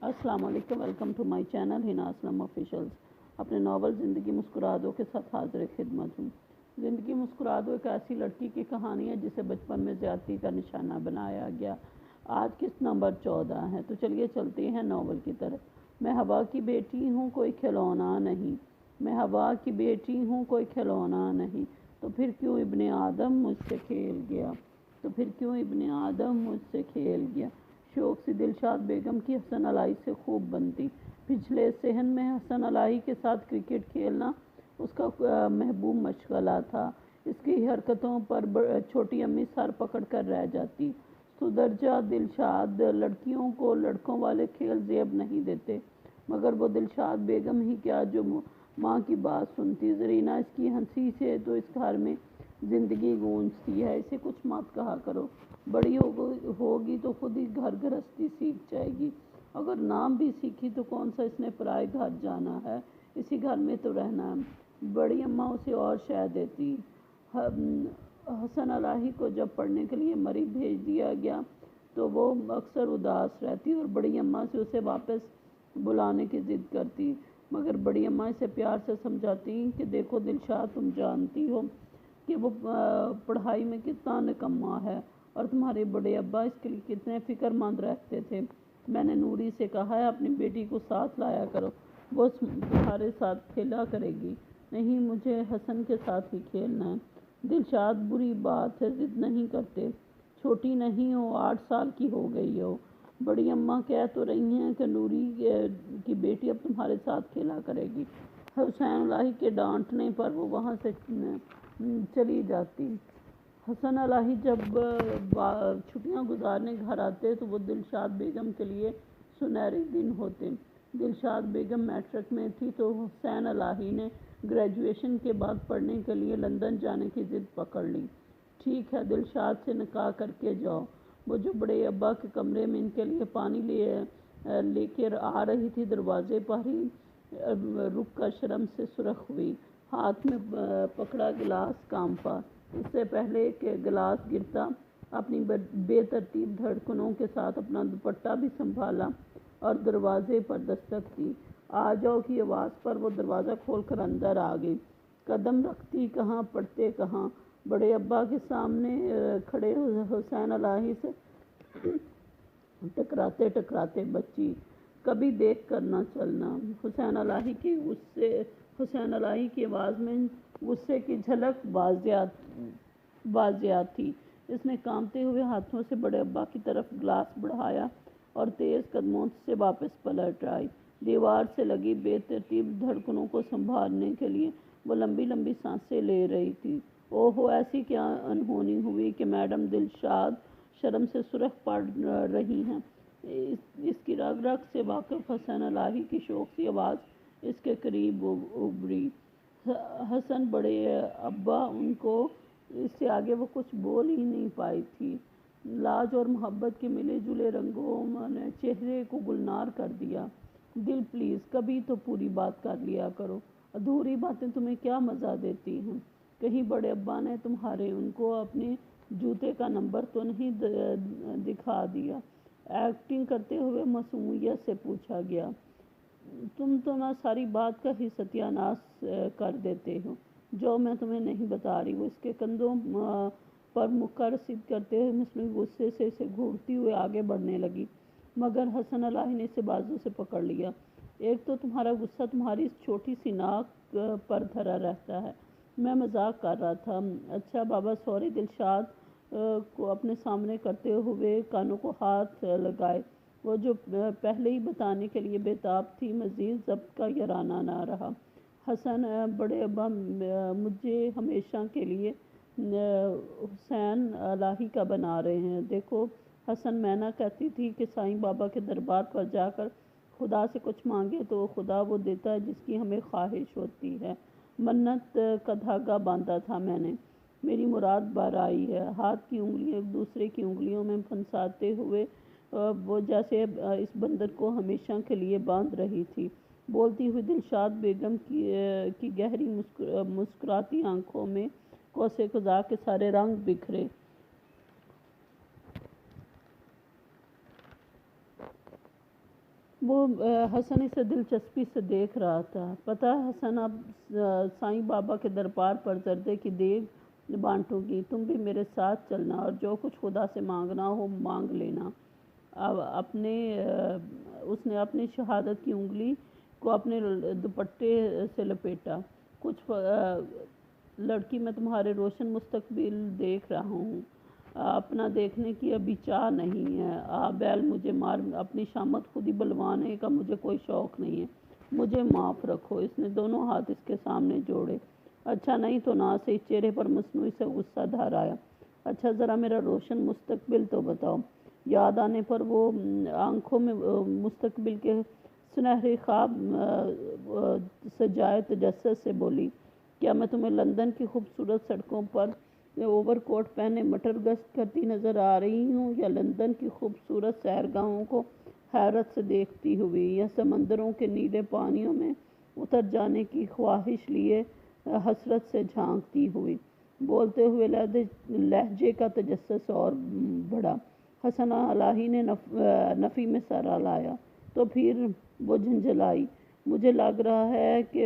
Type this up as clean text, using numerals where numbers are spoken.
अस्सलाम वालेकुम, welcome to my channel Hina Aslam officials. अपने नावल ज़िंदगी मुस्कुरा दो के साथ हाजिर खिदमत हूँ। ज़िंदगी मुस्कुरा दो एक ऐसी लड़की की कहानी है जिसे बचपन में ज़्यादती का निशाना बनाया गया। आज किस्त नंबर 14 है, तो चलिए चलते हैं नावल की तरफ। मैं हवा की बेटी हूँ, कोई खिलौना नहीं। मैं हवा की बेटी हूँ, कोई खिलौना नहीं। तो फिर क्यों इब्ने आदम मुझसे खेल गया, तो फिर क्यों इब्ने आदम मुझसे खेल गया। शौक से दिलशाद बेगम की हसन अलाई से खूब बनती। पिछले सहन में हसन अलाई के साथ क्रिकेट खेलना उसका महबूब मशगला था। इसकी हरकतों पर छोटी अम्मी सर पकड़ कर रह जाती। सुदर्जा दिलशाद लड़कियों को लड़कों वाले खेल जेब नहीं देते, मगर वो दिलशाद बेगम ही क्या जो माँ की बात सुनती। जरीना इसकी हंसी से तो इस घर में ज़िंदगी गूंजती है। इसे कुछ मत कहा करो, बड़ी होगी तो खुद ही घर गृहस्थी सीख जाएगी। अगर नाम भी सीखी तो कौन सा इसने पराए घर जाना है, इसी घर में तो रहना है। बड़ी अम्मा उसे और शह देती। हसन अलाही को जब पढ़ने के लिए मरी भेज दिया गया तो वो अक्सर उदास रहती और बड़ी अम्मा से उसे वापस बुलाने की ज़िद करती, मगर बड़ी अम्मा इसे प्यार से समझाती कि देखो दिलशाद, तुम जानती हो कि वो पढ़ाई में कितना निकम्मा है और तुम्हारे बड़े अब्बा इसके लिए कितने फ़िक्रमंद रहते थे। मैंने नूरी से कहा है अपनी बेटी को साथ लाया करो, वो तुम्हारे साथ खेला करेगी। नहीं, मुझे हसन के साथ ही खेलना है। दिलशाद, बुरी बात है, ज़िद नहीं करते। छोटी नहीं हो, 8 साल की हो गई हो। बड़ी अम्मा कह तो रही हैं कि नूरी की बेटी अब तुम्हारे साथ खेला करेगी। हुसैन अलाही के डांटने पर वो वहाँ से चली जाती। हसन अलाही जब छुट्टियां गुजारने घर आते तो वो दिलशाद बेगम के लिए सुनहरे दिन होते। दिलशाद बेगम मैट्रिक में थी तो हुसैन अलाही ने ग्रेजुएशन के बाद पढ़ने के लिए लंदन जाने की ज़िद पकड़ ली। ठीक है, दिलशाद से निकाह करके जाओ। वो जो बड़े अब्बा के कमरे में इनके लिए पानी लेकर आ रही थी, दरवाजे पर ही रुक कर शर्म से सुर्ख हुई। हाथ में पकड़ा गिलास कांपा। इससे पहले कि गिलास गिरता अपनी बेतरतीब धड़कनों के साथ अपना दुपट्टा भी संभाला और दरवाजे पर दस्तक दी। आ जाओ की आवाज़ पर वो दरवाज़ा खोलकर अंदर आ गई। कदम रखती कहाँ, पड़ते कहाँ। बड़े अब्बा के सामने खड़े हुसैन अलाही से टकराते टकराते बच्ची, कभी देख कर न चलना। हुसैन अलाही की आवाज़ में गुस्से की झलक वाज़िया थी। इसने कांपते हुए हाथों से बड़े अब्बा की तरफ गिलास बढ़ाया और तेज़ कदमों से वापस पलट आई। दीवार से लगी बेतरतीब धड़कनों को संभालने के लिए वो लंबी लंबी सांसें ले रही थी। ओहो, ऐसी क्या अनहोनी हुई कि मैडम दिलशाद शर्म से सुर्ख पड़ रही हैं। इसकी रग रग से वाकिफ हसन अलाही की शौक सी आवाज़ इसके करीब उभरी। हसन, बड़े अब्बा, उनको इससे आगे वो कुछ बोल ही नहीं पाई थी। लाज और मोहब्बत के मिले जुले रंगों ने चेहरे को गुलनार कर दिया। दिल, प्लीज़ कभी तो पूरी बात कर लिया करो। अधूरी बातें तुम्हें क्या मज़ा देती हैं। कहीं बड़े अब्बा ने तुम्हारे उनको अपने जूते का नंबर तो नहीं दिखा दिया। एक्टिंग करते हुए मासूमियत से पूछा गया। तुम तो ना सारी बात का ही सत्यानाश कर देते हो। जो मैं तुम्हें नहीं बता रही। वो इसके कंधों पर मुक्का रसीद करते हुए मुस्लिम गुस्से से इसे घूरती हुए आगे बढ़ने लगी, मगर हसन अलाही ने इसे बाजू से पकड़ लिया। एक तो तुम्हारा गुस्सा तुम्हारी इस छोटी सी नाक पर धरा रहता है। मैं मजाक कर रहा था। अच्छा बाबा, सॉरी। दिलशाद को अपने सामने करते हुए कानों को हाथ लगाए। वो जो पहले ही बताने के लिए बेताब थी, मज़ीद ज़ब्त का याराना ना रहा। हसन, बड़े अब्बा मुझे हमेशा के लिए हुसैन अलाही का बना रहे हैं। देखो हसन, मैं ना कहती थी कि साईं बाबा के दरबार पर जाकर खुदा से कुछ मांगे तो खुदा वो देता है जिसकी हमें ख्वाहिश होती है। मन्नत का धागा बांधा था मैंने, मेरी मुराद बार आई है। हाथ की उंगलियां एक दूसरे की उंगलियों में फंसाते हुए वो जैसे इस बंदर को हमेशा के लिए बांध रही थी। बोलती हुई दिलशाद बेगम की गहरी मुस्कुराती आंखों में कौसे खुदा के सारे रंग बिखरे। وہ حسن اسے دلچسپی سے دیکھ رہا تھا۔ پتہ ہے حسن، اب سائیں بابا کے دربار پر زردے کی دیگ بانٹوں گی، تم بھی میرے ساتھ چلنا اور جو کچھ خدا سے مانگنا ہو مانگ لینا۔ اب اس نے اپنی شہادت کی انگلی کو اپنے دوپٹے سے لپیٹا۔ کچھ لڑکی، میں تمہارے روشن مستقبل دیکھ رہا ہوں، اپنا دیکھنے کی ابھی چاہ نہیں ہے۔ بیل مجھے مار، اپنی شامت خود ہی بلوانے کا مجھے کوئی شوق نہیں ہے، مجھے معاف رکھو۔ اس نے دونوں ہاتھ اس کے سامنے جوڑے۔ اچھا نہیں تو نہ سے چہرے پر مصنوعی سے غصہ دھار آیا۔ اچھا ذرا میرا روشن مستقبل تو بتاؤ۔ یاد آنے پر وہ آنکھوں میں مستقبل کے سنہرے خواب سجائے تجسس سے بولی، کیا میں تمہیں لندن کی خوبصورت سڑکوں پر اوور کوٹ پہنے مٹر گشت کرتی نظر آ رہی ہوں، یا لندن کی خوبصورت سیرگاہوں کو حیرت سے دیکھتی ہوئی، یا سمندروں کے نیلے پانیوں میں اتر جانے کی خواہش لیے حسرت سے جھانکتی ہوئی؟ بولتے ہوئے لہجے کا تجسس اور بڑھا۔ حسن الہی نے نفی میں سر ہلایا تو پھر وہ جھنجھلائی۔ مجھے لگ رہا ہے کہ